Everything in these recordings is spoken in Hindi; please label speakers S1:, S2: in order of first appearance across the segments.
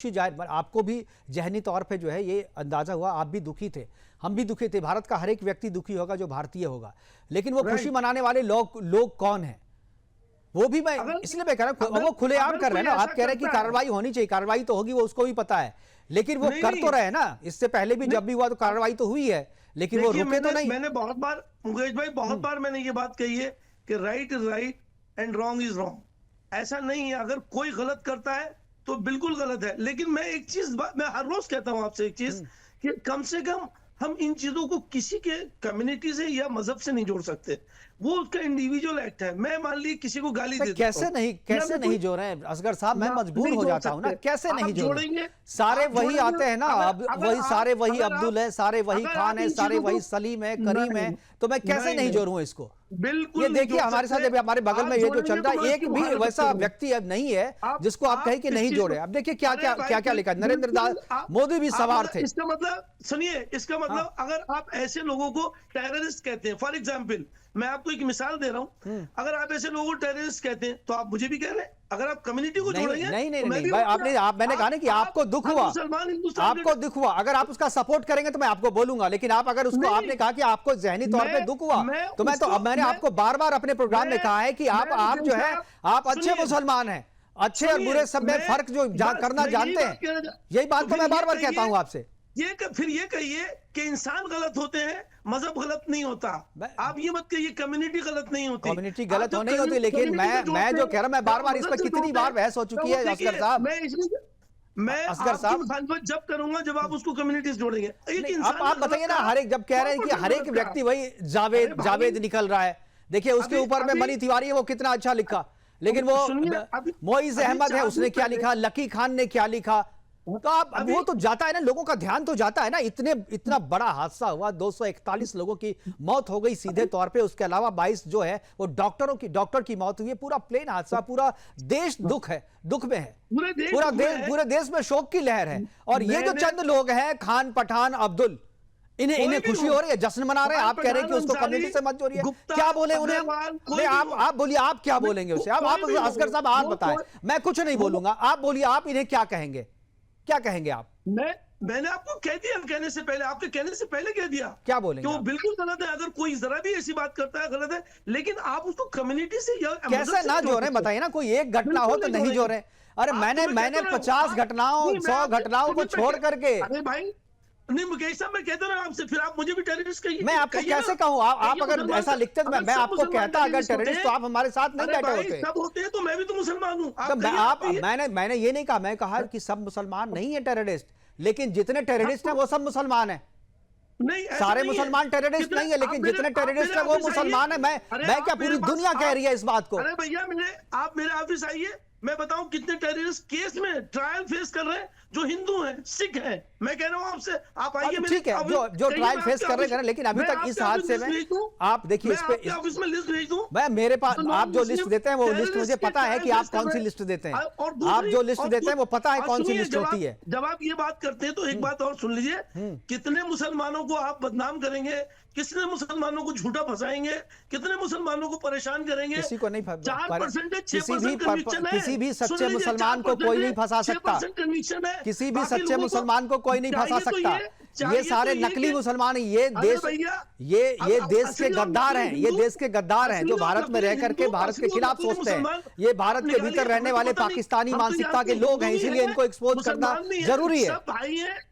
S1: जाहिर आपको भी जहनी तौर पे जो है ये अंदाजा हुआ, आप भी दुखी थे, हम भी दुखी थे। भारत का हर एक व्यक्ति दुखी होगा जो भारतीय होगा, लेकिन वो खुशी मनाने वाले लोग कौन है वो भी मैं इसलिए मैं कह रहा हूं, वो खुलेआम कर रहे हैं ना। आप कह रहे हैं कि कार्रवाई होनी चाहिए, कार्रवाई तो होगी, वो उसको भी पता है, लेकिन वो कर तो रहे ना। इससे पहले भी जब भी हुआ तो कार्रवाई तो हुई है, लेकिन वो रुके तो नहीं।
S2: मैंने बहुत बार मुकेश भाई बहुत बार मैंने ये बात कही है कि right is right and wrong is wrong. ऐसा नहीं है, अगर कोई गलत करता है तो बिल्कुल गलत है, लेकिन मैं एक चीज मैं हर रोज कहता हूं आपसे एक चीज कि कम से कम हम इन चीजों को किसी के कम्युनिटी से या मजहब से नहीं जोड़ सकते। वो उसका इंडिविजुअल एक्ट है। मैं मान ली किसी को गाली देता
S1: कैसे नहीं जोड़ रहे हैं असगर साहब, मैं मजबूर हो जाता हूं ना। कैसे नहीं जोड़ेंगे? सारे वही आते हैं ना, अब वही सारे वही अब्दुल है, सारे वही खान है, सारे वही सलीम है, करीम है, तो मैं कैसे नहीं जोड़ूं इसको?
S2: बिल्कुल।
S1: ये देखिए हमारे साथ हमारे बगल में ये जो चल रहा है, एक भी वैसा व्यक्ति अब नहीं है जिसको आप कहें कि नहीं जोड़े। अब देखिए क्या क्या लिखा, नरेंद्र दास मोदी भी सवार थे।
S2: इसका मतलब सुनिए, इसका मतलब अगर आप ऐसे लोगों को टेररिस्ट कहते हैं, फॉर एग्जाम्पल मैं आपको एक मिसाल दे रहा हूं, अगर आप ऐसे लोगों को टेररिस्ट कहते हैं तो आप मुझे भी कह रहे हैं। अगर आप कम्युनिटी को जोड़ेंगे
S1: नहीं भाई, मैंने कहा ना कि आपको दुख हुआ, आपको दुख हुआ, अगर आप उसका सपोर्ट करेंगे तो मैं आपको बोलूंगा, लेकिन आप अगर उसको आपने कहा कि आपको जहनी तौर पे दुख हुआ तो मैंने आपको बार बार अपने प्रोग्राम में कहा है कि आप जो है आप अच्छे मुसलमान हैं, अच्छे और बुरे सब में फर्क जो करना जानते हैं। यही बात तो मैं बार बार कहता हूं आपसे।
S2: फिर ये कहिए कि इंसान गलत होते हैं, मजहब गलत नहीं होता। आप ये मत कहिए कम्युनिटी गलत नहीं होती।
S1: कम्युनिटी गलत नहीं होती, लेकिन मैं जो कह रहा हूं, मैं बार बार इस पर कितनी बार बहस हो चुकी है असगर साहब।
S2: मैं असगर साहब जब करूंगा जब आप उसको कम्युनिटी से जोड़ेंगे।
S1: आप बताइए ना, हर एक जब कह रहे हैं कि हर एक व्यक्ति वही जावेद निकल रहा है, देखिए उसके ऊपर में मनी तिवारी है, वो कितना अच्छा लिखा, लेकिन वो मोइज अहमद है, उसने क्या लिखा, लकी खान ने क्या लिखा, तो आप वो तो जाता है ना, लोगों का ध्यान तो जाता है ना। इतना बड़ा हादसा हुआ, 241 लोगों की मौत हो गई सीधे तौर पे, उसके अलावा 22 जो है वो डॉक्टर की मौत हुई है। पूरा प्लेन हादसा, पूरा देश दुख में है, पूरे देश में शोक की लहर है। और ये जो चंद लोग हैं, खान, पठान, अब्दुल, इन्हें खुशी हो रही है, जश्न मना रहे हैं। आप कह रहे हैं कि उसको कम्युनिटी से मत जोड़िए, क्या बोले उन्हें? नहीं, आप बोलिए, आप क्या बोलेंगे उसे? आप असगर साहब आप बताएं, मैं कुछ नहीं बोलूंगा, आप बोलिए, आप इन्हें क्या कहेंगे, क्या कहेंगे आप?
S2: मैंने आपको कह दिया, कहने से पहले, आपके कहने से पहले कह दिया,
S1: क्या बोलेंगे?
S2: वो बिल्कुल गलत है। अगर कोई जरा भी ऐसी बात करता है गलत है, लेकिन आप उसको कम्युनिटी से या
S1: कैसे ना जोड़े? बताइए ना, कोई एक घटना हो तो नहीं जोड़े। अरे मैंने 50 घटनाओं 100 घटनाओं को छोड़ करके,
S2: अरे भाई नहीं मुकेश साहब, मैं कहता रहा आपसे, फिर आप मुझे भी टेररिस्ट कहिए।
S1: मैं आपको कैसे कहूं? आप अगर ऐसा लिखते तो मैं आपको कहता अगर टेररिस्ट, तो आप हमारे साथ नहीं बैठे होते।
S2: सब होते हैं तो मैं भी तो मुसलमान हूं।
S1: मैंने ये नहीं कहा, मैं कहा कि सब मुसलमान नहीं है टेररिस्ट, लेकिन जितने टेररिस्ट हैं वो सब मुसलमान हैं।
S2: नहीं,
S1: सारे मुसलमान टेररिस्ट नहीं है, लेकिन जितने टेररिस्ट हैं वो मुसलमान है। मैं क्या पूरी दुनिया कह रही है इस बात को?
S2: अरे भैया आप मेरे ऑफिस आइए, मैं बताऊं कितने टेररिस्ट केस में ट्रायल फेस कर रहे हैं जो हिंदू हैं, सिख हैं। मैं कह रहा हूं आपसे, आप आइए।
S1: ठीक है, जो ट्रायल फेस कर रहे हैं, लेकिन अभी तक इस हादसे में आप देखिए, इस पे
S2: ऑफिस में लिस्ट भेज दूं
S1: मैं, मेरे पास आप जो लिस्ट देते हैं वो लिस्ट मुझे पता है कि आप कौन सी लिस्ट देते हैं। आप जो लिस्ट देते हैं वो पता है कौन सी लिस्ट होती है।
S2: जब आप ये बात करते हैं तो एक बात और सुन लीजिए, कितने मुसलमानों को आप बदनाम करेंगे, कितने मुसलमानों को झूठा फंसाएंगे, कितने मुसलमानों को परेशान करेंगे।
S1: किसी को नहीं,
S2: 4%
S1: किसी भी सच्चे मुसलमान को कोई नहीं फंसा सकता, किसी भी सच्चे मुसलमान को कोई नहीं फंसा सकता। ये सारे नकली मुसलमान, ये देश के गद्दार हैं, ये देश के गद्दार हैं जो भारत में रह करके भारत के खिलाफ सोचते हैं। ये भारत के भीतर रहने वाले पाकिस्तानी मानसिकता के लोग हैं, इसीलिए इनको एक्सपोज करना जरूरी है।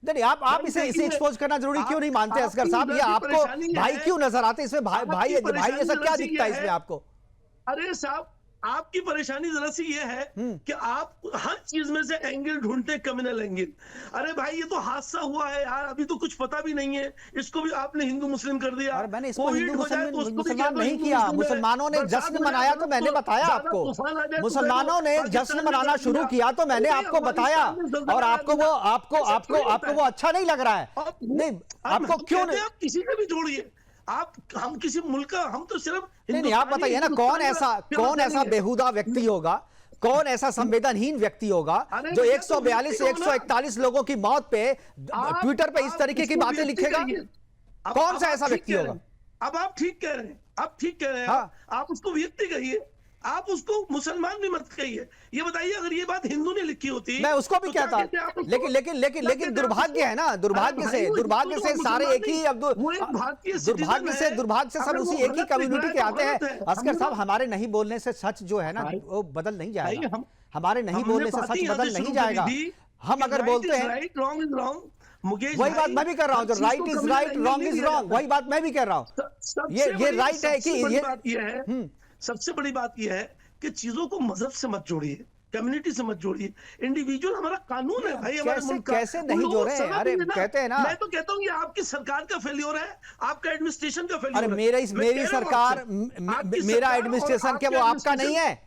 S1: नहीं, आप इसे एक्सपोज करना जरूरी क्यों नहीं मानते असगर साहब? ये आपको भाई क्यों नजर आते इसमें? भाई ऐसा क्या दिखता है इसमें आपको?
S2: अरे साहब, आपकी परेशानी जरा सी ये है कि आप हर चीज में से एंगल ढूंढते हैं, कम्युनल एंगल। अरे भाई ये तो हादसा हुआ है यार, अभी तो कुछ पता भी नहीं है, इसको भी आपने हिंदू मुस्लिम कर दिया।
S1: और मैंने इसको हिंदू मुसलमान नहीं किया, मुसलमानों ने जश्न मनाया तो मैंने बताया आपको, मुसलमानों ने जश्न मनाना शुरू किया तो मैंने आपको बताया, और आपको वो अच्छा नहीं लग रहा है। नहीं, आपको क्यों नहीं?
S2: आप किसी से भी जोड़िए, हम किसी मुल्क का, हम तो सिर्फ
S1: नहीं, आप बताइए ना, कौन ऐसा बेहुदा व्यक्ति होगा, कौन ऐसा संवेदनहीन व्यक्ति होगा जो 142 से 141 लोगों की मौत पे ट्विटर पे इस तरीके की बातें लिखेगा? कौन सा ऐसा व्यक्ति होगा?
S2: अब आप ठीक कह रहे हैं, आप ठीक कह रहे हैं। आप उसको व्यक्ति कहिए, आप उसको मुसलमान भी मत कहिए। ये बताइए अगर ये बात हिंदू ने लिखी होती,
S1: मैं उसको भी
S2: तो क्या
S1: कहता,
S2: कहते आप उसको?
S1: लेकिन लेकिन लेकिन
S2: क्या
S1: लेकिन
S2: कहते आप
S1: दुर्भाग्य
S2: उसको?
S1: है ना,
S2: अरे
S1: दुर्भाग्य
S2: भाई,
S1: से
S2: वो
S1: दुर्भाग्य
S2: हिंदू
S1: से
S2: तो
S1: सारे
S2: मुसलमान
S1: एक ही
S2: नहीं, वो एक भारतीय
S1: दुर्भाग्य
S2: सिटीजन
S1: से
S2: है।
S1: दुर्भाग्य से सब
S2: अगर
S1: उसी
S2: वो
S1: एक ही
S2: गलत
S1: कम्युनिटी
S2: निकला
S1: के
S2: है
S1: आते
S2: तो
S1: हैं।
S2: गलत है।
S1: असगर साहब,
S2: हम
S1: हमारे नहीं बोलने से सच जो है ना
S2: भाई,
S1: वो बदल नहीं
S2: भाई
S1: जाएगा, हमारे नहीं
S2: हमने
S1: बोलने से
S2: बात
S1: सच
S2: ही यहाँ से
S1: बदल नहीं
S2: शुरू करी
S1: जाएगा।
S2: थी
S1: हम
S2: कि
S1: अगर
S2: राइट
S1: बोलते
S2: इज
S1: हैं,
S2: right, wrong is wrong. Mukesh
S1: वही बात
S2: भाई,
S1: मैं भी कर रहा हूँ,
S2: हर
S1: जो
S2: चीज
S1: राइट
S2: को
S1: इज
S2: कभी
S1: राइट,
S2: एंगल
S1: रॉन्ग
S2: नहीं
S1: इज
S2: लिया
S1: रॉन्ग,
S2: जाता।
S1: वही बात मैं भी कर रहा हूँ। ये राइट है कि
S2: सबसे बड़ी
S1: ये
S2: बात यह है, सबसे बड़ी बात यह है कि चीजों को मजहब से मत जोड़िए, कम्युनिटी से मत जोड़िए। इंडिविजुअल हमारा कानून है भाई, हमारे
S1: कैसे
S2: मुल्क का।
S1: कैसे
S2: उन
S1: नहीं
S2: लोगों को
S1: जोड़े?
S2: सजा
S1: अरे
S2: दीजिए ना।
S1: कहते हैं ना,
S2: मैं तो कहता हूँ ये आपकी सरकार का फेल्योर है, आपका एडमिनिस्ट्रेशन का फेल्योर
S1: अरे
S2: है।
S1: मेरी
S2: मैं कह
S1: मेरी
S2: रहा हूँ
S1: सरकार
S2: आपसे, आपकी
S1: मेरा
S2: सरकार और
S1: एडमिनिस्ट्रेशन क्या
S2: आपके
S1: वो आपका नहीं है?
S2: एडमिनिस्ट्रेशन-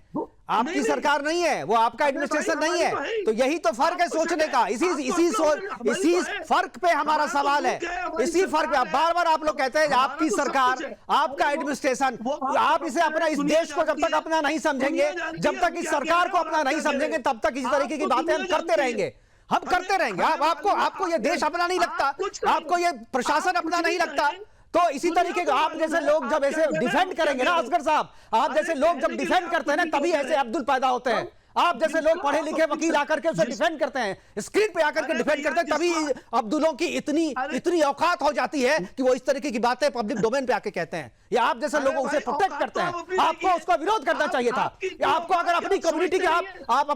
S1: आपकी
S2: नहीं,
S1: सरकार नहीं है, वो आपका
S2: अरे भाई,
S1: एडमिनिस्ट्रेशन नहीं
S2: हमारी तो
S1: है।
S2: है ही।
S1: तो यही तो फर्क है
S2: आपको
S1: सोचने
S2: शायद-
S1: का। इसी
S2: आपको
S1: इसी
S2: अपना
S1: सोच
S2: हमारी
S1: इसी
S2: तो है।
S1: फर्क पे हमारा
S2: हमारा तो
S1: सवाल है।
S2: मुल्क है, हमारी
S1: इसी फर्क पे
S2: सरकार है।
S1: बार बार आप लोग कहते हैं
S2: हमारा
S1: आपकी
S2: तो सब
S1: सरकार,
S2: कुछ है।
S1: आपका
S2: अरे वो-
S1: एडमिनिस्ट्रेशन,
S2: वो
S1: आप इसे अपना इस
S2: दुनिया
S1: देश को जब
S2: जानती
S1: तक
S2: है,
S1: अपना नहीं समझेंगे,
S2: दुनिया जानती
S1: जब
S2: है
S1: तक
S2: हम
S1: इस
S2: क्या
S1: सरकार
S2: कह
S1: को
S2: रहे हैं
S1: अपना
S2: और
S1: नहीं
S2: आप क्या
S1: समझेंगे,
S2: कह
S1: तब तक इस तरीके की
S2: आपको
S1: बातें हम
S2: दुनिया
S1: करते
S2: जानती है।
S1: रहेंगे। हम करते रहेंगे। आपको ये देश अपना नहीं लगता, आपको ये प्रशासन अपना नहीं लगता, तो इसी तरीके का आप जैसे लोग जब ऐसे डिफेंड करेंगे ना असगर साहब, आप जैसे लोग जब डिफेंड करते हैं ना, तभी ऐसे अब्दुल पैदा होते हैं। आप जैसे लोग पढ़े लिखे वकील आकर के उसे डिफेंड करते हैं, स्क्रीन पे आकर के डिफेंड करते हैं, तभी अब्दुलों की इतनी औकात हो जाती है कि वो इस तरीके की बातें पब्लिक डोमेन पे आके कहते हैं। या आप जैसे लोग उसे प्रोटेक्ट करते हैं, आपको उसका विरोध करना चाहिए था। आपको अगर अपनी कम्युनिटी के आप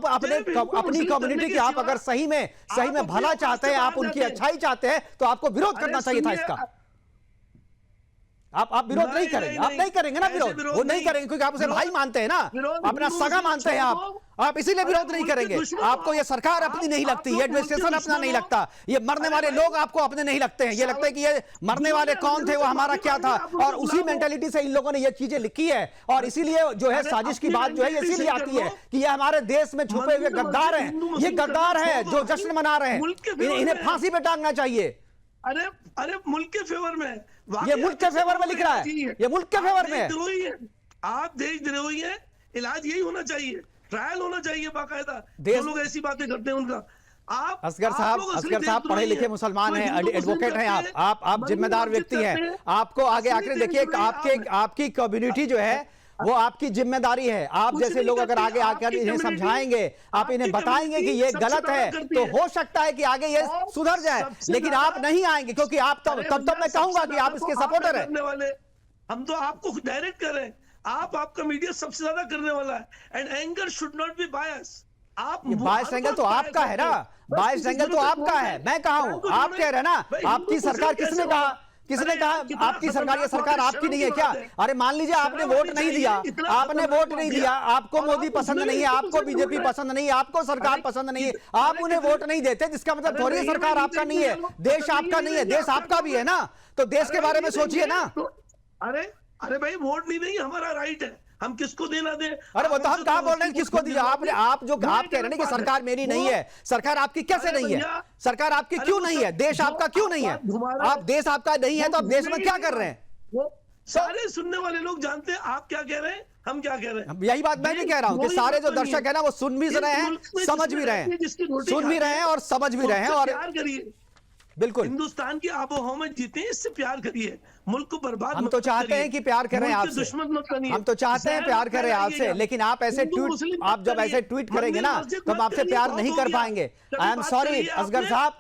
S1: अपनी कम्युनिटी के आप अगर सही में भला चाहते हैं, आप उनकी अच्छाई चाहते हैं, तो आपको विरोध करना चाहिए था इसका। आप विरोध नहीं करेंगे, आप नहीं करेंगे ना विरोध, वो नहीं करेंगे क्योंकि आप उसे भाई मानते हैं ना, अपना सगा मानते हैं आप इसीलिए विरोध नहीं करेंगे। आपको ये सरकार अपनी नहीं लगती, ये एडमिनिस्ट्रेशन अपना नहीं लगता, ये मरने वाले लोग आपको अपने नहीं लगते हैं। ये लगता है कि ये मरने वाले कौन थे, वो हमारा क्या था, और उसी मेंटालिटी से इन लोगों ने ये चीजें लिखी है। और इसीलिए जो है साजिश की बात जो है इसीलिए आती है कि ये हमारे देश में छुपे हुए गद्दार हैं, ये गद्दार हैं जो जश्न मना रहे हैं, इन्हें फांसी पे टांगना चाहिए।
S2: अरे मुल्क के फेवर में,
S1: ये मुल्क के फेवर में लिख रहा है, ये मुल्क के फेवर में है।
S2: आप देशद्रोही हैं, इलाज यही होना चाहिए, ट्रायल होना चाहिए बाकायदा। जो लोग ऐसी बातें करते हैं उनका आप
S1: असगर साहब पढ़े लिखे मुसलमान हैं, एडवोकेट हैं, आप जिम्मेदार व्यक्ति हैं। आपको आगे आकर देखिए आपकी कम्युनिटी जो है वो आपकी जिम्मेदारी है। आप जैसे लोग अगर आगे आकर इन्हें समझाएंगे, आप इन्हें बताएंगे कि ये गलत है, तो हो सकता है कि आगे ये सुधर जाए। लेकिन आप नहीं आएंगे क्योंकि आप तब मैं कहूंगा कि आप इसके सपोर्टर हैं।
S2: हम तो आपको डायरेक्ट कर रहे हैं, आपका मीडिया सबसे ज्यादा करने वाला है। And anger should not be bias. आप
S1: बायस एंगल तो आपका है ना, बायस एंगल तो आपका है। मैं कहा हूं, आप कह रहे हैं ना आपकी सरकार, किसने कहा आपकी सरकार, ये सरकार आपकी नहीं है क्या? अरे मान लीजिए आपने वोट नहीं दिया, आपको मोदी पसंद नहीं है, आपको बीजेपी पसंद नहीं है, आपको सरकार पसंद नहीं है, आप उन्हें वोट नहीं देते, जिसका मतलब थोड़ी सरकार आपका नहीं है, देश आपका नहीं है, देश आपका भी है ना। तो देश के बारे में सोचिए ना।
S2: अरे भाई वोट नहीं देंगे, हमारा राइट है, हम किसको देना दे।
S1: अरे वो तो हम कहां बोल रहे हैं किसको दिया आपने? आप कह रहे हैं कि सरकार मेरी नहीं है, सरकार आपकी कैसे नहीं है? सरकार आपकी क्यों नहीं है? देश आपका क्यों नहीं है? आप देश आपका नहीं है तो आप देश में क्या कर रहे हैं?
S2: सारे सुनने वाले लोग जानते हैं आप क्या कह रहे हैं, हम क्या कह रहे हैं।
S1: यही बात मैं भी कह रहा हूं कि सारे जो दर्शक है ना वो सुन भी रहे हैं, समझ भी रहे हैं, सुन भी रहे हैं और समझ भी रहे हैं। और
S2: प्यार करिए,
S1: बिल्कुल
S2: हिंदुस्तान की आबोहवा में जीते, इससे प्यार करिए, मुल्क को बर्बाद
S1: हम तो चाहते हैं कि प्यार करें आपसे,
S2: दुश्मन मत बनिए।
S1: हम तो चाहते हैं प्यार करें आपसे, लेकिन आप ऐसे ट्वीट, आप जब ऐसे ट्वीट करेंगे ना तो हम आपसे प्यार नहीं कर पाएंगे। आई एम सॉरी असगर साहब।